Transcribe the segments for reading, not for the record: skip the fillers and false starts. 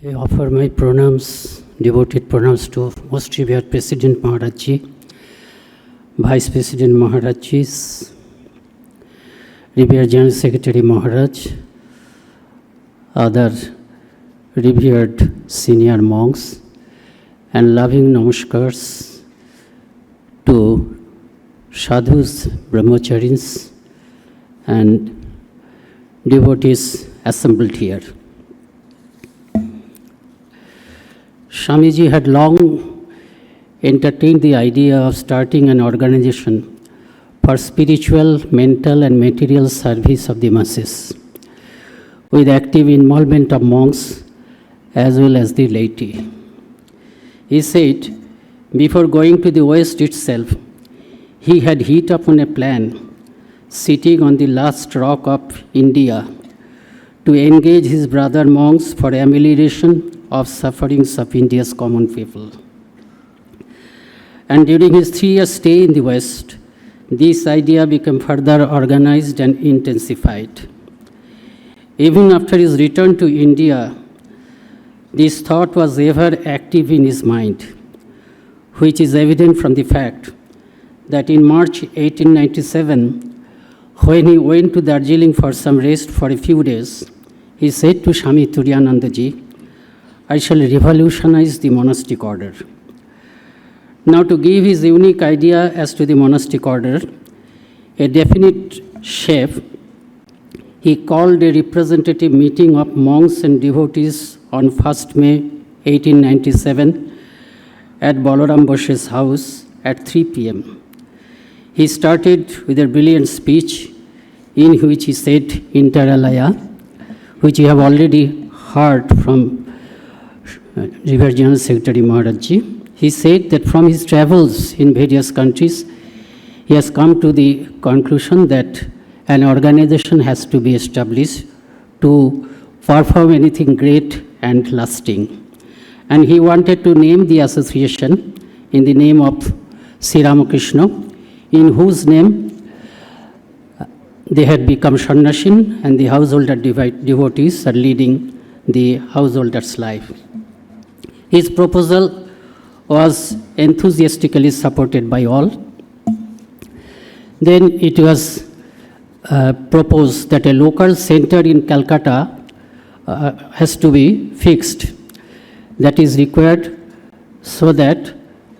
I offer my pronouns, devoted pronouns to Most Revered President Maharaj, Vice President Maharaj, Revered General Secretary Maharaj, other revered senior monks, and loving namaskars to sadhus, brahmacharis, and devotees assembled here. Swamiji had long entertained the idea of starting an organization for spiritual, mental, and material service of the masses, with active involvement of monks as well as the laity. He said, before going to the West itself, he had hit upon a plan, sitting on the last rock of India, to engage his brother monks for amelioration of sufferings of India's common people. And during his 3-year stay in the West, this idea became further organized and intensified. Even after his return to India, this thought was ever active in his mind, which is evident from the fact that in March 1897, when he went to Darjeeling for some rest for a few days, he said to Swami Turiyanandaji, I shall revolutionize the monastic order. Now, to give his unique idea as to the monastic order a definite shape, he called a representative meeting of monks and devotees on 1st May 1897 at Balaram Bose's house at 3 p.m. He started with a brilliant speech in which he said inter alia, which you have already heard from Revered General Secretary Maharaj. He said that from his travels in various countries, he has come to the conclusion that an organization has to be established to perform anything great and lasting. And he wanted to name the association in the name of Sri Ramakrishna, in whose name they had become Sannyasin, and the householder devotees are leading the householder's life. His proposal was enthusiastically supported by all. Then it was proposed that a local center in Calcutta has to be fixed, that is required so that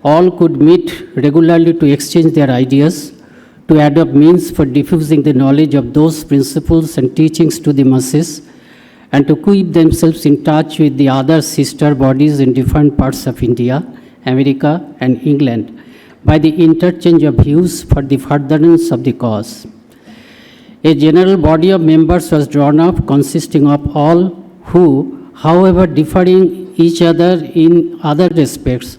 all could meet regularly to exchange their ideas, to adopt means for diffusing the knowledge of those principles and teachings to the masses, and to keep themselves in touch with the other sister bodies in different parts of India, America, and England by the interchange of views for the furtherance of the cause. A general body of members was drawn up consisting of all who, however differing each other in other respects,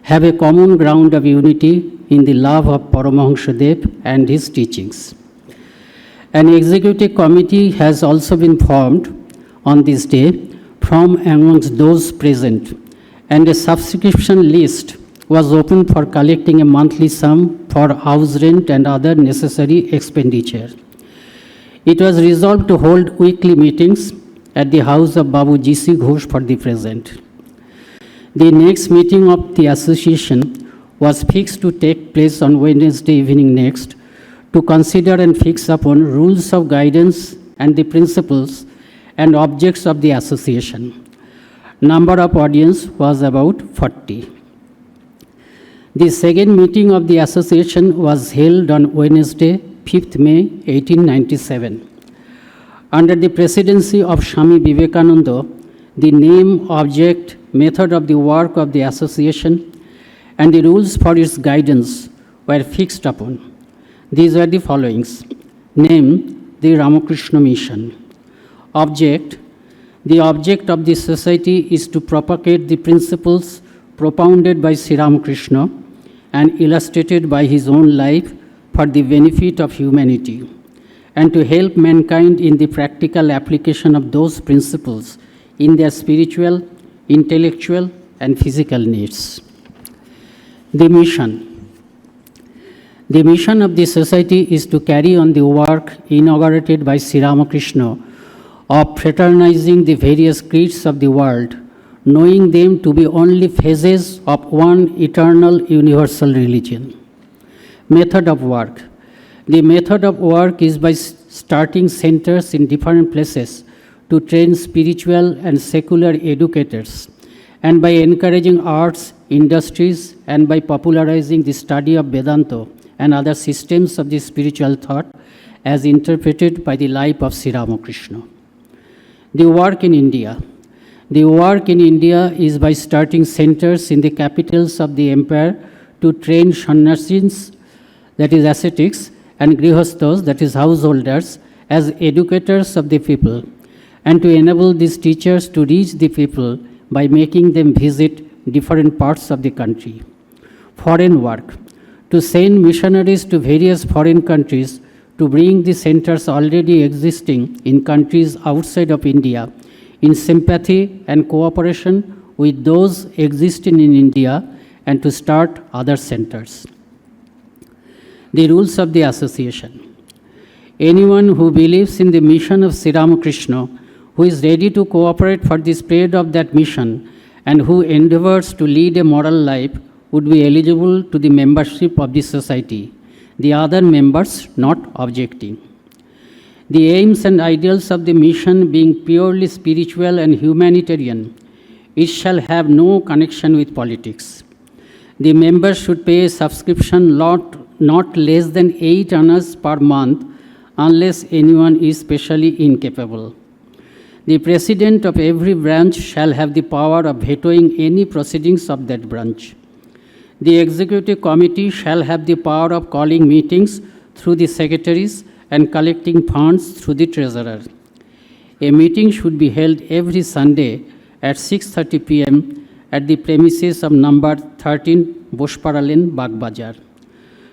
have a common ground of unity in the love of Paramahansadev and his teachings. An executive committee has also been formed on this day from amongst those present, and a subscription list was opened for collecting a monthly sum for house rent and other necessary expenditure. It was resolved to hold weekly meetings at the house of Babu G.C. Ghosh for the present. The next meeting of the association was fixed to take place on Wednesday evening next, to consider and fix upon rules of guidance and the principles and objects of the association. Number of audience was about 40. The second meeting of the association was held on Wednesday, 5th May 1897. Under the presidency of Swami Vivekananda, the name, object, method of the work of the association and the rules for its guidance were fixed upon. These were the followings. Name, the Ramakrishna Mission. Object, the object of this society is to propagate the principles propounded by Sri Ramakrishna and illustrated by his own life for the benefit of humanity, and to help mankind in the practical application of those principles in their spiritual, intellectual, and physical needs. The mission. The mission of the society is to carry on the work inaugurated by Sri Ramakrishna of fraternizing the various creeds of the world knowing them to be only phases of one eternal universal religion. Method of work. The method of work is by starting centers in different places to train spiritual and secular educators, and by encouraging arts, industries, and by popularizing the study of Vedanta and other systems of the spiritual thought as interpreted by the life of Sri Ramakrishna. The work in India. The work in India is by starting centers in the capitals of the empire to train sannyasis, that is ascetics, and grihasthas, that is householders, as educators of the people, and to enable these teachers to reach the people by making them visit different parts of the country. Foreign work. To send missionaries to various foreign countries to bring the centers already existing in countries outside of India in sympathy and cooperation with those existing in India, and to start other centers. The rules of the association. Anyone who believes in the mission of Sri Ramakrishna, who is ready to cooperate for the spread of that mission, and who endeavors to lead a moral life would be eligible to the membership of the society, the other members not objecting. The aims and ideals of the mission being purely spiritual and humanitarian, it shall have no connection with politics. The members should pay a subscription not less than 8 annas per month unless anyone is specially incapable. The president of every branch shall have the power of vetoing any proceedings of that branch. The executive committee shall have the power of calling meetings through the secretaries and collecting funds through the treasurer. A meeting should be held every Sunday at 6:30 p.m. at the premises of number 13 Boshpara Lane, Bagbazar.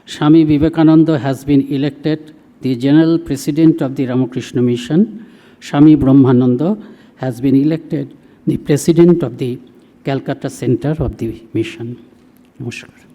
Swami Vivekananda has been elected the General President of the Ramakrishna Mission. Swami Brahmananda has been elected the President of the Calcutta Center of the Mission. Namaskar.